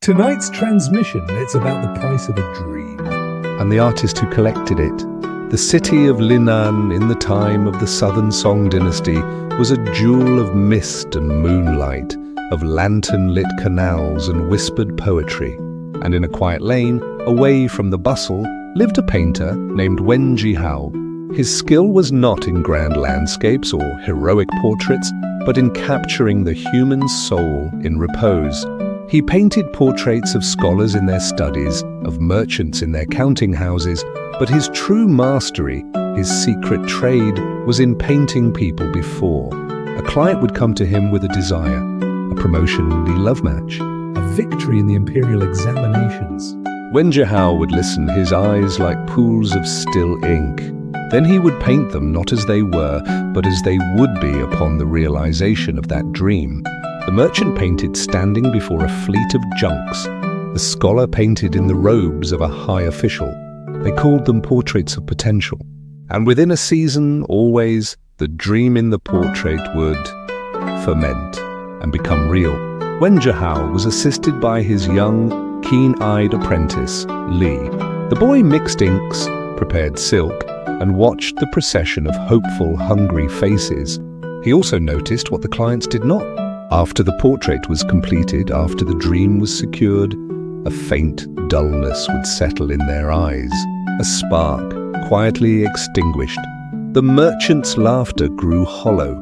Tonight's transmission, it's about the price of a dream. And the artist who collected it. The city of Lin'an in the time of the Southern Song Dynasty was a jewel of mist and moonlight, of lantern-lit canals and whispered poetry. And in a quiet lane, away from the bustle, lived a painter named Wen Jihao. His skill was not in grand landscapes or heroic portraits, but in capturing the human soul in repose. He painted portraits of scholars in their studies, of merchants in their counting houses, but his true mastery, his secret trade, was in painting people before. A client would come to him with a desire, a promotion in the love match, a victory in the imperial examinations. Wen Jihao would listen, his eyes like pools of still ink. Then he would paint them not as they were, but as they would be upon the realization of that dream. The merchant painted standing before a fleet of junks. The scholar painted in the robes of a high official. They called them portraits of potential. And within a season, always, the dream in the portrait would ferment and become real. Wen Jihao was assisted by his young, keen-eyed apprentice, Li. The boy mixed inks, prepared silk, and watched the procession of hopeful, hungry faces. He also noticed what the clients did not. After the portrait was completed, after the dream was secured, a faint dullness would settle in their eyes, a spark quietly extinguished. The merchant's laughter grew hollow.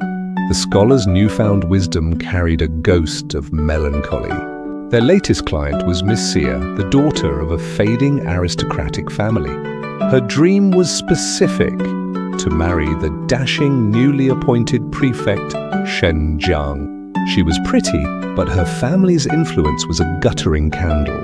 The scholar's newfound wisdom carried a ghost of melancholy. Their latest client was Miss Sia, the daughter of a fading aristocratic family. Her dream was specific, to marry the dashing, newly appointed prefect, Shen Jiang. She was pretty, but her family's influence was a guttering candle.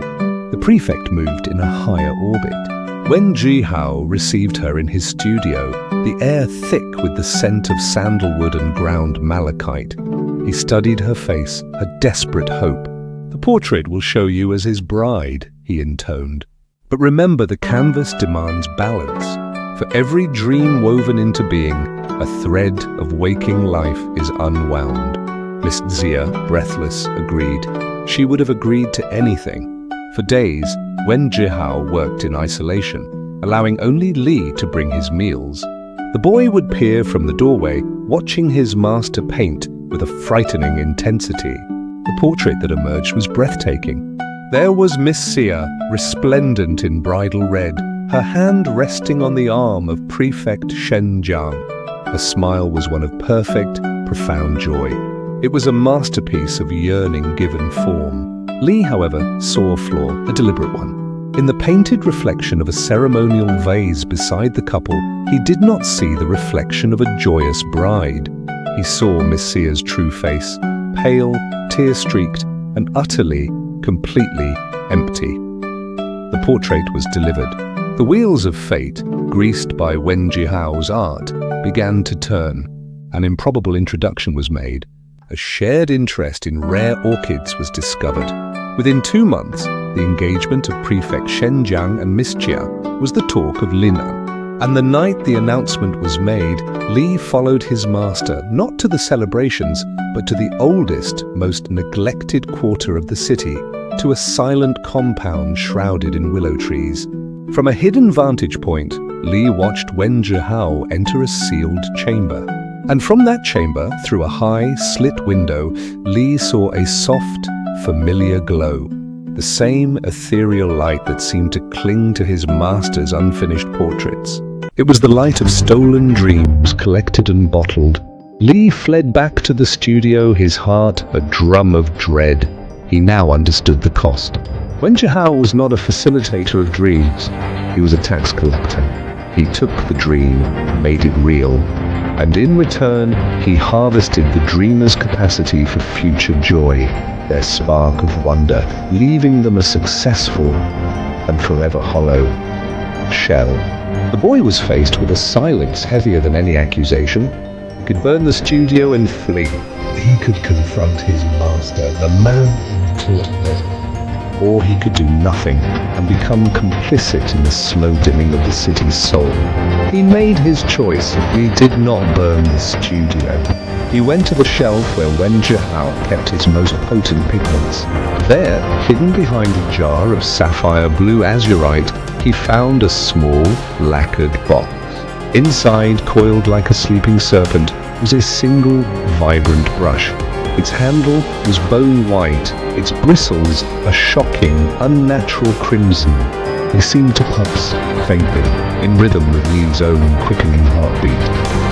The prefect moved in a higher orbit. Wen Jihao received her in his studio, the air thick with the scent of sandalwood and ground malachite. He studied her face, a desperate hope. "The portrait will show you as his bride," he intoned. "But remember, the canvas demands balance. For every dream woven into being, a thread of waking life is unwound." Miss Zia, breathless, agreed. She would have agreed to anything. For days, Wen Jihao worked in isolation, allowing only Li to bring his meals. The boy would peer from the doorway, watching his master paint with a frightening intensity. The portrait that emerged was breathtaking. There was Miss Sia, resplendent in bridal red, her hand resting on the arm of Prefect Shen Jiang. Her smile was one of perfect, profound joy. It was a masterpiece of yearning given form. Li, however, saw a flaw, a deliberate one. In the painted reflection of a ceremonial vase beside the couple, he did not see the reflection of a joyous bride. He saw Miss Sia's true face, pale, tear-streaked, and utterly, completely empty. The portrait was delivered. The wheels of fate, greased by Wen Jihao's art, began to turn. An improbable introduction was made. A shared interest in rare orchids was discovered. Within 2 months, the engagement of Prefect Shen Jiang and Miss Jia was the talk of Lin'an. And the night the announcement was made, Li followed his master not to the celebrations, but to the oldest, most neglected quarter of the city, to a silent compound shrouded in willow trees. From a hidden vantage point, Li watched Wen Jihao enter a sealed chamber. And from that chamber, through a high, slit window, Li saw a soft, familiar glow. The same ethereal light that seemed to cling to his master's unfinished portraits. It was the light of stolen dreams, collected and bottled. Li fled back to the studio, his heart a drum of dread. He now understood the cost. Wen Jihao was not a facilitator of dreams. He was a tax collector. He took the dream, made it real. And in return, he harvested the dreamer's capacity for future joy, their spark of wonder, leaving them a successful and forever hollow shell. The boy was faced with a silence heavier than any accusation. He could burn the studio and flee. He could confront his master, the man who taught him. Or he could do nothing and become complicit in the slow dimming of the city's soul. He made his choice. He did not burn the studio. He went to the shelf where Wen Zhihao kept his most potent pigments. There, hidden behind a jar of sapphire blue azurite, he found a small, lacquered box. Inside, coiled like a sleeping serpent, was a single, vibrant brush. Its handle was bone white, its bristles a shocking, unnatural crimson. They seemed to pulse, faintly, in rhythm with Li's own quickening heartbeat.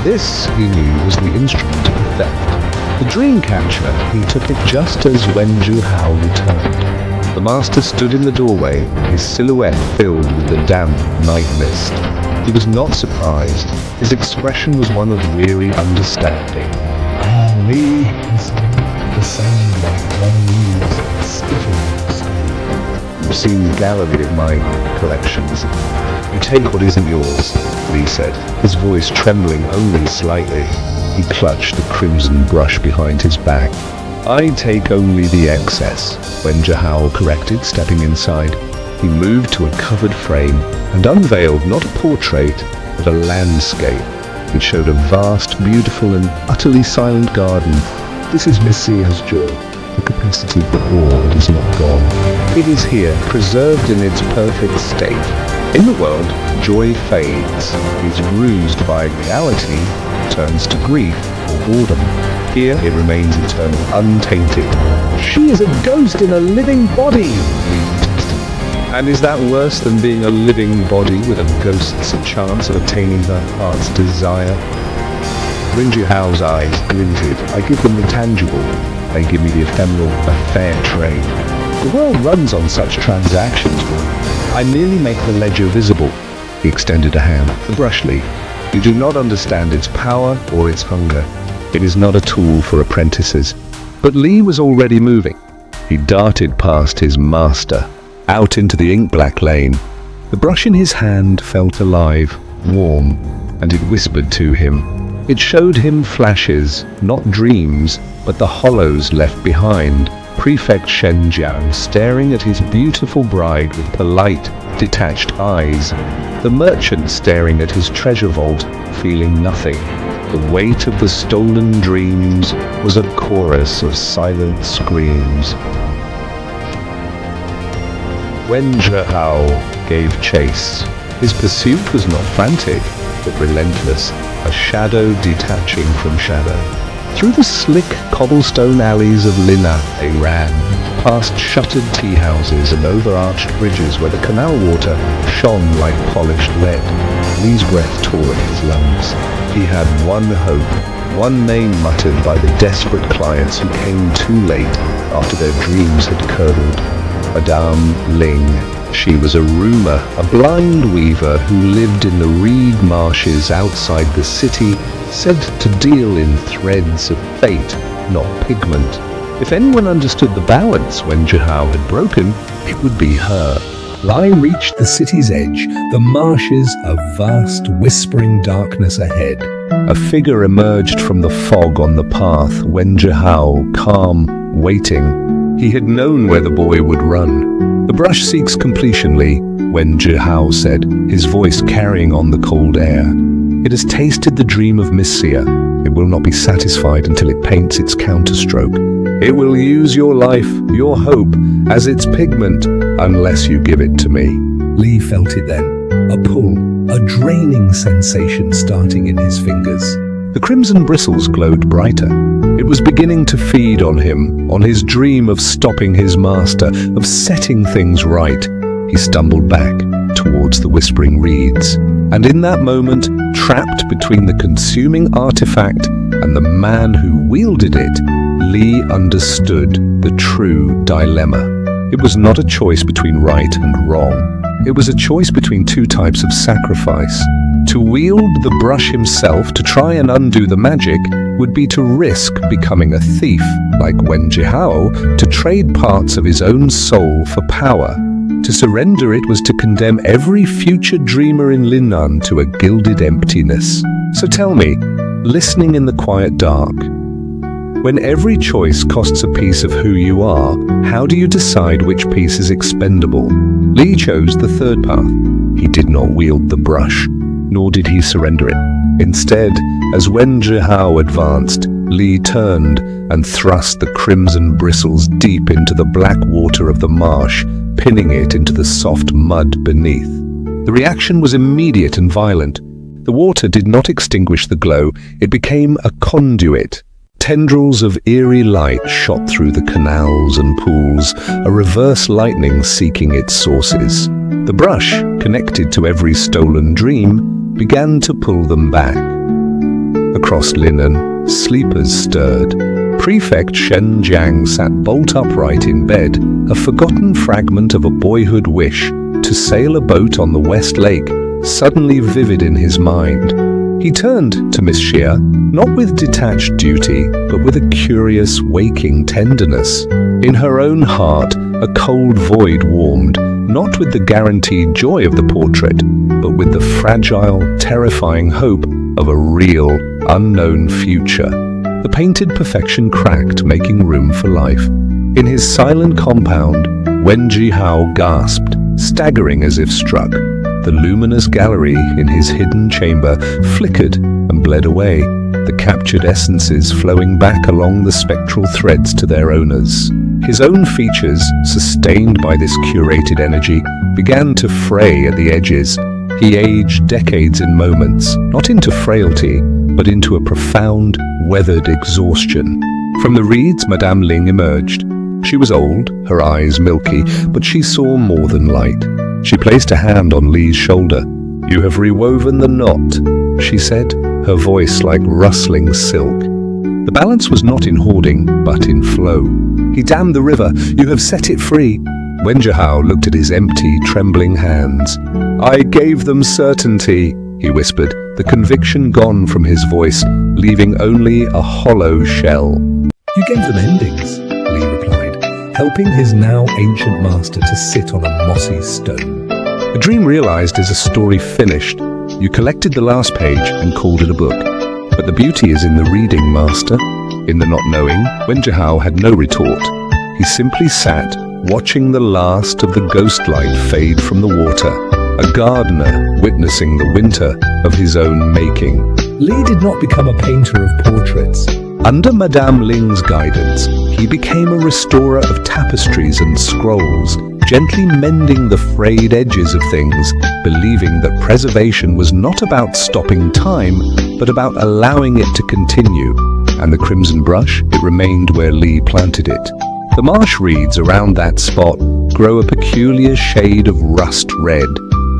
This, he knew, was the instrument of the theft. The dream catcher, he took it just as Wen Zhihao returned. The master stood in the doorway, his silhouette filled with the damp night mist. He was not surprised. His expression was one of weary understanding. Li is the same like one used stiffened. You've seen the gallery of my collections. You take what isn't yours, Li said, his voice trembling only slightly. He clutched the crimson brush behind his back. I take only the excess, Wen Zhihao corrected, stepping inside. He moved to a covered frame and unveiled not a portrait, but a landscape. It showed a vast, beautiful and utterly silent garden. This is Messiah's joy. The capacity for awe is not gone. It is here, preserved in its perfect state. In the world, joy fades, is bruised by reality, turns to grief or boredom. Here, it remains eternal, untainted. She is a ghost in a living body, and is that worse than being a living body with a ghost's chance of attaining her heart's desire? Wen Zhihao's eyes glinted. I give them the tangible. They give me the ephemeral, a fair trade. The world runs on such transactions. I merely make the ledger visible. He extended a hand. The brush leaf. You do not understand its power or its hunger. It is not a tool for apprentices. But Li was already moving. He darted past his master, out into the ink-black lane. The brush in his hand felt alive, warm, and it whispered to him. It showed him flashes, not dreams, but the hollows left behind. Prefect Shenjiang staring at his beautiful bride with polite, detached eyes. The merchant staring at his treasure vault, feeling nothing. The weight of the stolen dreams was a chorus of silent screams. Wen Zhihao gave chase. His pursuit was not frantic, but relentless, a shadow detaching from shadow. Through the slick cobblestone alleys of Lin'an they ran, past shuttered tea houses and overarched bridges where the canal water shone like polished lead. Li's breath tore at his lungs. He had one hope, one name muttered by the desperate clients who came too late after their dreams had curdled. Madame Ling. She was a rumor, a blind weaver who lived in the reed marshes outside the city, said to deal in threads of fate, not pigment. If anyone understood the balance Wen Zhihao had broken, it would be her. Li reached the city's edge, the marshes, a vast, whispering darkness ahead. A figure emerged from the fog on the path, Wen Zhihao, calm, waiting. He had known where the boy would run. The brush seeks completion, Li, Wen Zhihao said, his voice carrying on the cold air. It has tasted the dream of Messiah. It will not be satisfied until it paints its counterstroke. It will use your life, your hope, as its pigment, unless you give it to me. Li felt it then. A pull, a draining sensation starting in his fingers. The crimson bristles glowed brighter. It was beginning to feed on him, on his dream of stopping his master, of setting things right. He stumbled back towards the whispering reeds. And in that moment, trapped between the consuming artifact and the man who wielded it, Li understood the true dilemma. It was not a choice between right and wrong. It was a choice between two types of sacrifice. To wield the brush himself to try and undo the magic would be to risk becoming a thief, like Wen Zhihao, to trade parts of his own soul for power. To surrender it was to condemn every future dreamer in Lin'an to a gilded emptiness. So tell me, listening in the quiet dark, when every choice costs a piece of who you are, how do you decide which piece is expendable? Li chose the third path. He did not wield the brush, nor did he surrender it. Instead, as Wen Zhihao advanced, Lee turned and thrust the crimson bristles deep into the black water of the marsh, pinning it into the soft mud beneath. The reaction was immediate and violent. The water did not extinguish the glow, it became a conduit. Tendrils of eerie light shot through the canals and pools, a reverse lightning seeking its sources. The brush, connected to every stolen dream, began to pull them back. Across Lin'an, sleepers stirred. Prefect Shen Jiang sat bolt upright in bed, a forgotten fragment of a boyhood wish to sail a boat on the West Lake, suddenly vivid in his mind. He turned to Miss Xia, not with detached duty, but with a curious, waking tenderness. In her own heart, a cold void warmed, not with the guaranteed joy of the portrait, but with the fragile, terrifying hope of a real, unknown future. The painted perfection cracked, making room for life. In his silent compound, Wen Jihao gasped, staggering as if struck. The luminous gallery in his hidden chamber flickered and bled away, the captured essences flowing back along the spectral threads to their owners. His own features, sustained by this curated energy, began to fray at the edges. He aged decades in moments, not into frailty, but into a profound, weathered exhaustion. From the reeds, Madame Ling emerged. She was old, her eyes milky, but she saw more than light. She placed a hand on Lee's shoulder. "You have rewoven the knot," she said, her voice like rustling silk. The balance was not in hoarding, but in flow. "He dammed the river. You have set it free." Wen Jihao looked at his empty, trembling hands. "I gave them certainty," he whispered, the conviction gone from his voice, leaving only a hollow shell. "You gave them endings," Lee replied, helping his now ancient master to sit on a mossy stone. A dream realized is a story finished. You collected the last page and called it a book. But the beauty is in the reading, master. In the not knowing, Wen Jihao had no retort. He simply sat, watching the last of the ghost light fade from the water, a gardener witnessing the winter of his own making. Lee did not become a painter of portraits. Under Madame Ling's guidance, he became a restorer of tapestries and scrolls, gently mending the frayed edges of things, believing that preservation was not about stopping time, but about allowing it to continue. And the crimson brush, it remained where Lee planted it. The marsh reeds around that spot grow a peculiar shade of rust red,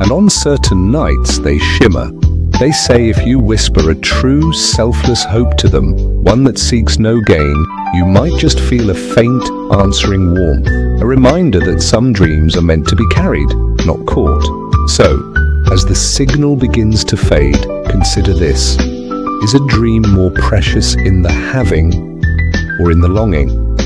and on certain nights they shimmer. They say if you whisper a true, selfless hope to them, one that seeks no gain, you might just feel a faint, answering warmth, a reminder that some dreams are meant to be carried, not caught. So, as the signal begins to fade, consider this. Is a dream more precious in the having or in the longing?